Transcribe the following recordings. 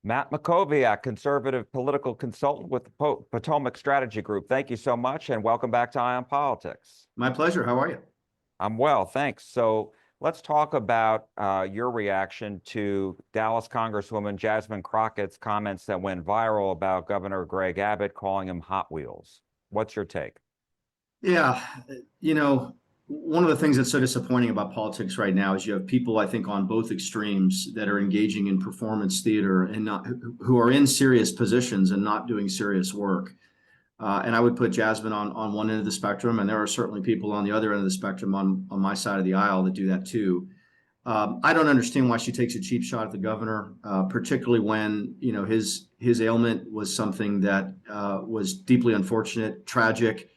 Matt Mackowiak, conservative political consultant with the Potomac Strategy Group. Thank you so much, and welcome back to Eye on Politics. My pleasure. How are you? I'm well, thanks. So let's talk about your reaction to Dallas Congresswoman Jasmine Crockett's comments that went viral about Governor Greg Abbott calling him Hot Wheels. What's your take? Yeah, one of the things that's so disappointing about politics right now is you have people, I think, on both extremes that are engaging in performance theater and not who are in serious positions and not doing serious work. And I would put Jasmine on one end of the spectrum, and there are certainly people on the other end of the spectrum on my side of the aisle that do that too. I don't understand why she takes a cheap shot at the governor, particularly when his ailment was something that was deeply unfortunate, tragic.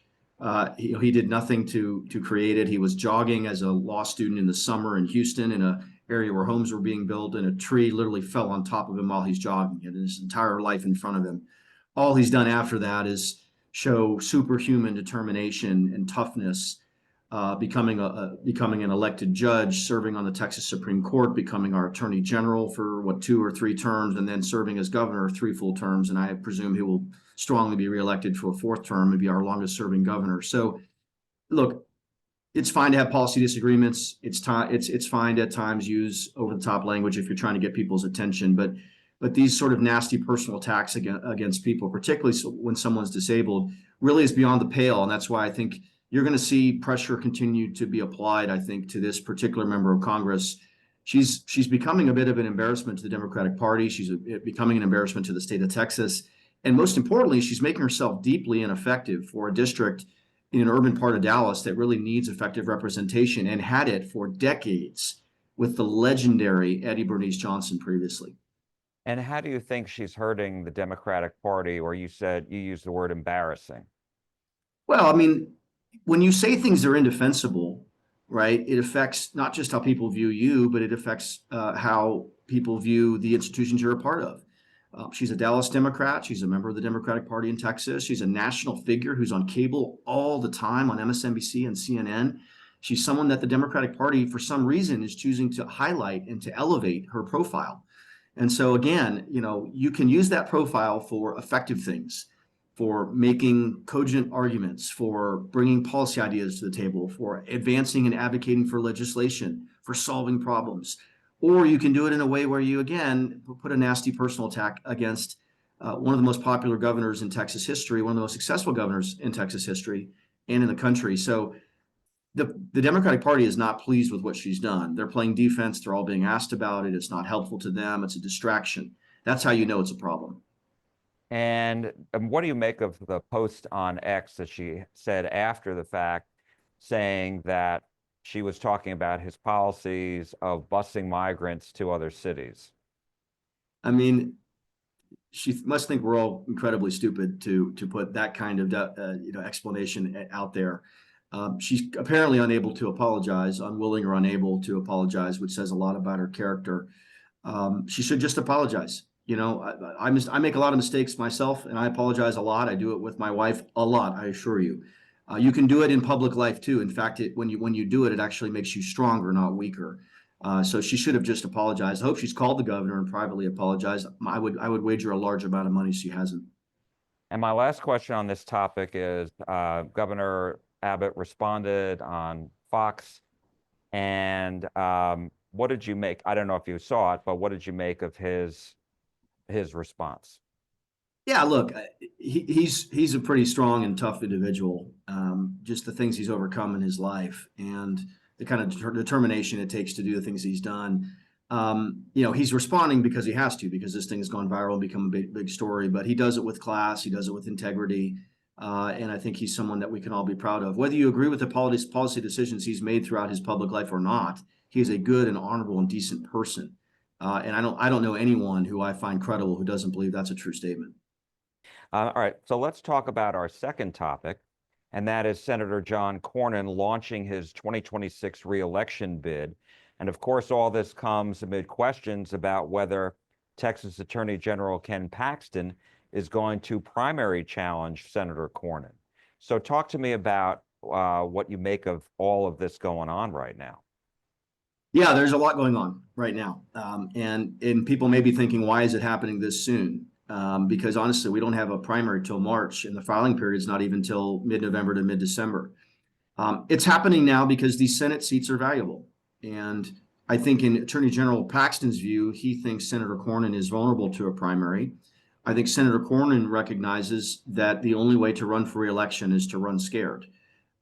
He did nothing to create it. He was jogging as a law student in the summer in Houston in an area where homes were being built, and a tree literally fell on top of him while he's jogging. And his entire life in front of him. All he's done after that is show superhuman determination and toughness, becoming an elected judge, serving on the Texas Supreme Court, becoming our attorney general for 2 or 3 terms, and then serving as governor 3 full terms. And I presume he will strongly be reelected for a 4th term and be our longest serving governor. So, look, it's fine to have policy disagreements. It's fine to at times use over the top language if you're trying to get people's attention, but these sort of nasty personal attacks against people, particularly when someone's disabled, really is beyond the pale. And that's why I think you're going to see pressure continue to be applied, I think, to this particular member of Congress. She's becoming a bit of an embarrassment to the Democratic Party. She's becoming an embarrassment to the state of Texas. And most importantly, she's making herself deeply ineffective for a district in an urban part of Dallas that really needs effective representation and had it for decades with the legendary Eddie Bernice Johnson previously. And how do you think she's hurting the Democratic Party, or you used the word embarrassing? Well, I mean, when you say things are indefensible, right, it affects not just how people view you, but it affects how people view the institutions you're a part of. She's a Dallas Democrat. She's a member of the Democratic Party in Texas. She's a national figure who's on cable all the time on MSNBC and CNN. She's someone that the Democratic Party, for some reason, is choosing to highlight and to elevate her profile. And so, again, you can use that profile for effective things, for making cogent arguments, for bringing policy ideas to the table, for advancing and advocating for legislation, for solving problems. Or you can do it in a way where you, again, put a nasty personal attack against one of the most popular governors in Texas history, one of the most successful governors in Texas history and in the country. So the Democratic Party is not pleased with what she's done. They're playing defense. They're all being asked about it. It's not helpful to them. It's a distraction. That's how you know it's a problem. And what do you make of the post on X that she said after the fact, saying that she was talking about his policies of busing migrants to other cities? I mean, she must think we're all incredibly stupid to put that kind of explanation out there. She's apparently unable to apologize, unwilling or unable to apologize, which says a lot about her character. She should just apologize. I make a lot of mistakes myself, and I apologize a lot. I do it with my wife a lot, I assure you. You can do it in public life too. In fact, when you do it, it actually makes you stronger, not weaker. So she should have just apologized. I hope she's called the governor and privately apologized. I would wager a large amount of money she hasn't. And my last question on this topic is, Governor Abbott responded on Fox, and what did you make? I don't know if you saw it, but what did you make of his response? Yeah, look, he's a pretty strong and tough individual. Just the things he's overcome in his life and the kind of determination it takes to do the things he's done. He's responding because he has to, because this thing has gone viral and become a big story. But he does it with class. He does it with integrity. And I think he's someone that we can all be proud of. Whether you agree with the policy decisions he's made throughout his public life or not, he is a good and honorable and decent person. And I don't know anyone who I find credible who doesn't believe that's a true statement. All right, so let's talk about our second topic, and that is Senator John Cornyn launching his 2026 reelection bid. And of course, all this comes amid questions about whether Texas Attorney General Ken Paxton is going to primary challenge Senator Cornyn. So talk to me about what you make of all of this going on right now. Yeah, there's a lot going on right now. And people may be thinking, why is it happening this soon? Because honestly, we don't have a primary till March, and the filing period is not even till mid-November to mid-December. It's happening now because these Senate seats are valuable. And I think in Attorney General Paxton's view, he thinks Senator Cornyn is vulnerable to a primary. I think Senator Cornyn recognizes that the only way to run for reelection is to run scared.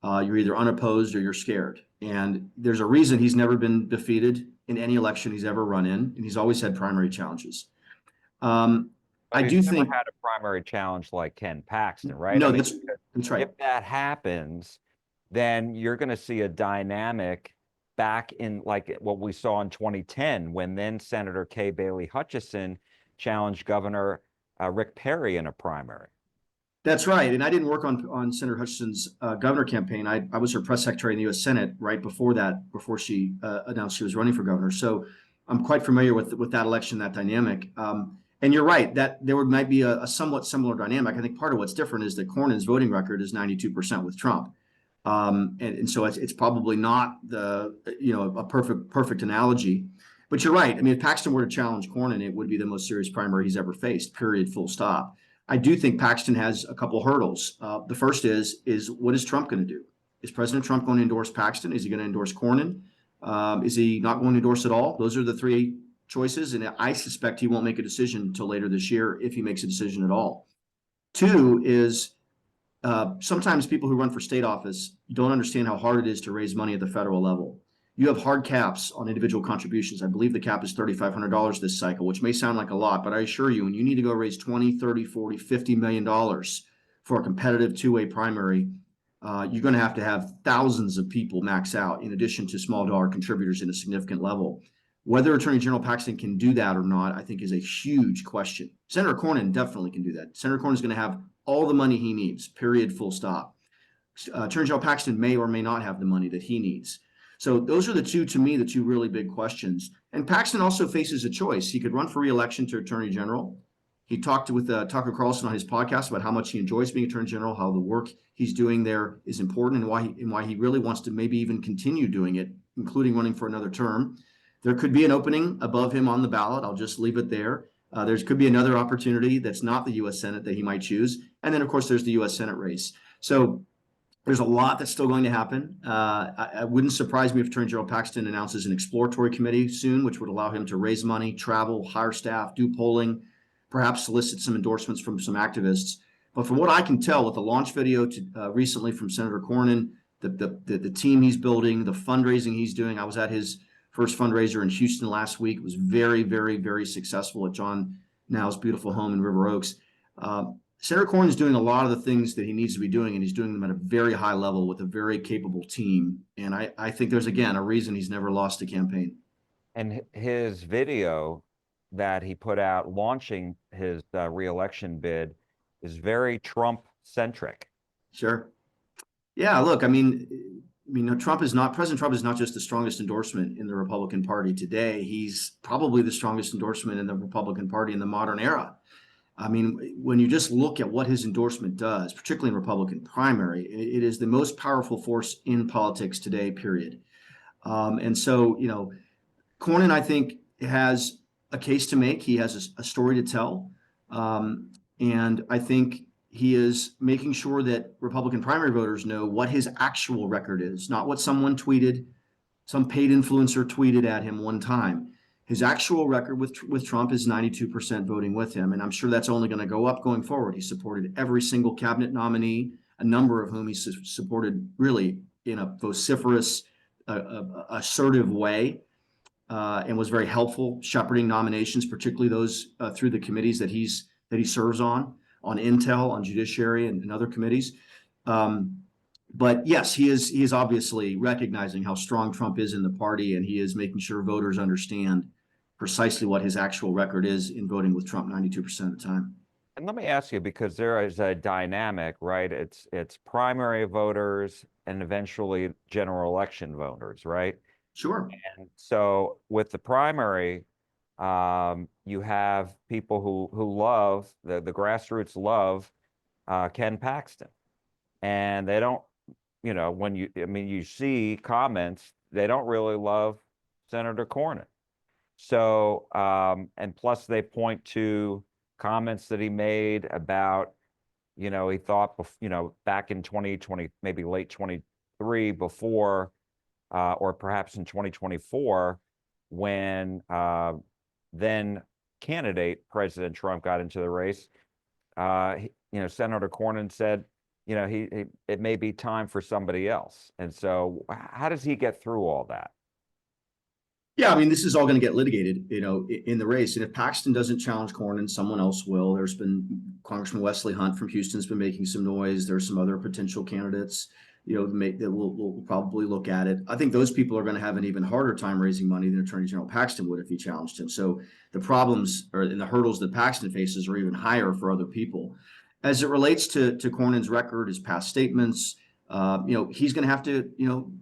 You're either unopposed or you're scared. And there's a reason he's never been defeated in any election he's ever run in, and he's always had primary challenges. Um, But I he's do never think, had a primary challenge like Ken Paxton, right? I no, mean, that's right. if that happens, then you're going to see a dynamic back in like what we saw in 2010 when then Senator Kay Bailey Hutchison challenged Governor Rick Perry in a primary. That's right. And I didn't work on Senator Hutchison's governor campaign. I was her press secretary in the U.S. Senate right before that, before she announced she was running for governor. So I'm quite familiar with that election, that dynamic. And you're right that there might be a somewhat similar dynamic. I think part of what's different is that Cornyn's voting record is 92% with Trump. And so it's probably not a perfect analogy. But you're right. I mean, if Paxton were to challenge Cornyn, it would be the most serious primary he's ever faced, period, full stop. I do think Paxton has a couple hurdles. The first is what is Trump going to do? Is President Trump going to endorse Paxton? Is he going to endorse Cornyn? Is he not going to endorse at all? Those are the three choices, and I suspect he won't make a decision until later this year, if he makes a decision at all. Two is sometimes people who run for state office don't understand how hard it is to raise money at the federal level. You have hard caps on individual contributions. I believe the cap is $3,500 this cycle, which may sound like a lot, but I assure you, when you need to go raise 20, 30, 40, $50 million for a competitive two-way primary, you're going to have thousands of people max out in addition to small dollar contributors in a significant level. Whether Attorney General Paxton can do that or not, I think is a huge question. Senator Cornyn definitely can do that. Senator Cornyn is going to have all the money he needs, period, full stop. Attorney General Paxton may or may not have the money that he needs. So those are the two, to me, the two really big questions. And Paxton also faces a choice. He could run for re-election to Attorney General. He talked with Tucker Carlson on his podcast about how much he enjoys being Attorney General, how the work he's doing there is important, and why he really wants to maybe even continue doing it, including running for another term. There could be an opening above him on the ballot. I'll just leave it there. There could be another opportunity that's not the U.S. Senate that he might choose. And then, of course, there's the U.S. Senate race. So there's a lot that's still going to happen. I wouldn't surprise me if Attorney General Paxton announces an exploratory committee soon, which would allow him to raise money, travel, hire staff, do polling, perhaps solicit some endorsements from some activists. But from what I can tell, with the launch video recently from Senator Cornyn, the team he's building, the fundraising he's doing. I was at his first fundraiser in Houston last week. It was very, very, very successful at John Now's beautiful home in River Oaks. Senator Cornyn is doing a lot of the things that he needs to be doing, and he's doing them at a very high level with a very capable team. And I think there's, again, a reason he's never lost a campaign. And his video that he put out launching his reelection bid is very Trump centric. Sure. Yeah, look, President Trump is not just the strongest endorsement in the Republican Party today. He's probably the strongest endorsement in the Republican Party in the modern era. I mean, when you just look at what his endorsement does, particularly in Republican primary, it is the most powerful force in politics today, period. And so, Cornyn, I think, has a case to make. He has a story to tell. And I think he is making sure that Republican primary voters know what his actual record is, not what someone tweeted, some paid influencer tweeted at him one time. His actual record with Trump is 92% voting with him, and I'm sure that's only going to go up going forward. He supported every single cabinet nominee, a number of whom he supported really in a vociferous, assertive way, and was very helpful shepherding nominations, particularly those through the committees that he serves on Intel, on Judiciary, and other committees. But yes, he is obviously recognizing how strong Trump is in the party, and he is making sure voters understand precisely what his actual record is in voting with Trump 92% of the time. And let me ask you, because there is a dynamic, right? It's primary voters and eventually general election voters, right? Sure. And so with the primary, you have people who love the grassroots love Ken Paxton, and they don't, when you see comments, they don't really love Senator Cornyn. So, and plus they point to comments that he made about, he thought, back in 2020, maybe late 23 before, or perhaps in 2024, when then candidate President Trump got into the race, Senator Cornyn said, it may be time for somebody else. And so how does he get through all that? Yeah, I mean, this is all going to get litigated, in the race. And if Paxton doesn't challenge Cornyn, someone else will. There's been Congressman Wesley Hunt from Houston's been making some noise. There's some other potential candidates, that will probably look at it. I think those people are going to have an even harder time raising money than Attorney General Paxton would if he challenged him. So the problems and the hurdles that Paxton faces are even higher for other people. As it relates to Cornyn's record, his past statements, he's going to have to,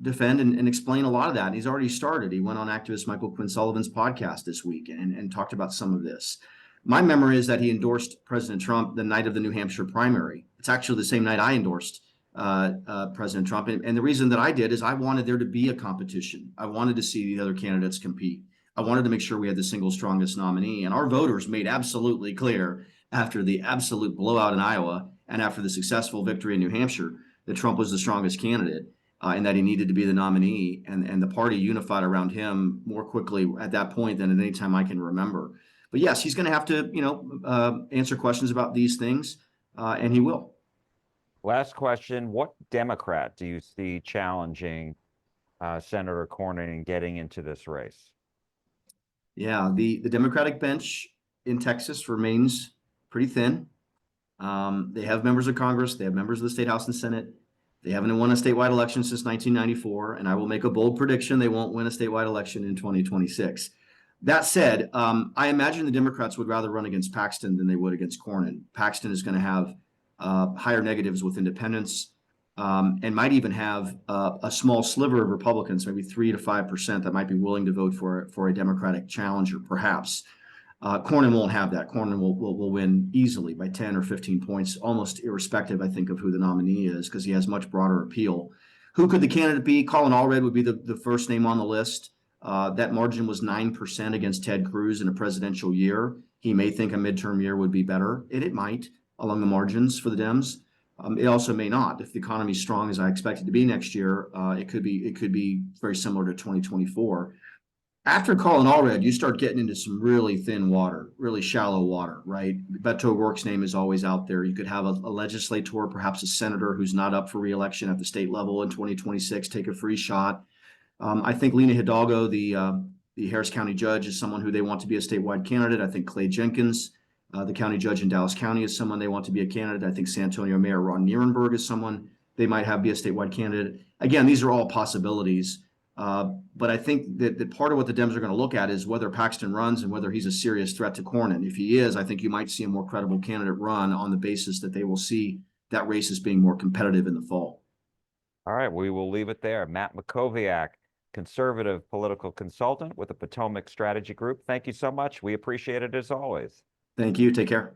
defend and explain a lot of that. And he's already started. He went on activist Michael Quinn Sullivan's podcast this week and talked about some of this. My memory is that he endorsed President Trump the night of the New Hampshire primary. It's actually the same night I endorsed President Trump. And the reason that I did is I wanted there to be a competition. I wanted to see the other candidates compete. I wanted to make sure we had the single strongest nominee. And our voters made absolutely clear after the absolute blowout in Iowa and after the successful victory in New Hampshire that Trump was the strongest candidate and that he needed to be the nominee. And the party unified around him more quickly at that point than at any time I can remember. But yes, he's going to have to, answer questions about these things, and he will. Last question. What Democrat do you see challenging Senator Cornyn and getting into this race? Yeah, the Democratic bench in Texas remains pretty thin. They have members of Congress. They have members of the State House and Senate. They haven't won a statewide election since 1994, and I will make a bold prediction they won't win a statewide election in 2026. That said, I imagine the Democrats would rather run against Paxton than they would against Cornyn. Paxton is going to have higher negatives with independents and might even have a small sliver of Republicans, maybe 3 to 5%, that might be willing to vote for a Democratic challenger, perhaps. Cornyn won't have that. Cornyn will win easily by 10 or 15 points, almost irrespective, I think, of who the nominee is, because he has much broader appeal. Who could the candidate be? Colin Allred would be the first name on the list. That margin was 9% against Ted Cruz in a presidential year. He may think a midterm year would be better. It might along the margins for the Dems. It also may not. If the economy is strong as I expect it to be next year, it could be very similar to 2024. After Colin Allred, you start getting into some really thin water, really shallow water, right? Beto O'Rourke's name is always out there. You could have a legislator, perhaps a senator who's not up for re-election at the state level in 2026, take a free shot. I think Lena Hidalgo, the Harris County judge, is someone who they want to be a statewide candidate. I think Clay Jenkins, the county judge in Dallas County, is someone they want to be a candidate. I think San Antonio Mayor Ron Nierenberg is someone they might have be a statewide candidate. Again, these are all possibilities. But I think that part of what the Dems are going to look at is whether Paxton runs and whether he's a serious threat to Cornyn. If he is, I think you might see a more credible candidate run on the basis that they will see that race as being more competitive in the fall. All right, we will leave it there. Matt Mackowiak, conservative political consultant with the Potomac Strategy Group. Thank you so much. We appreciate it as always. Thank you. Take care.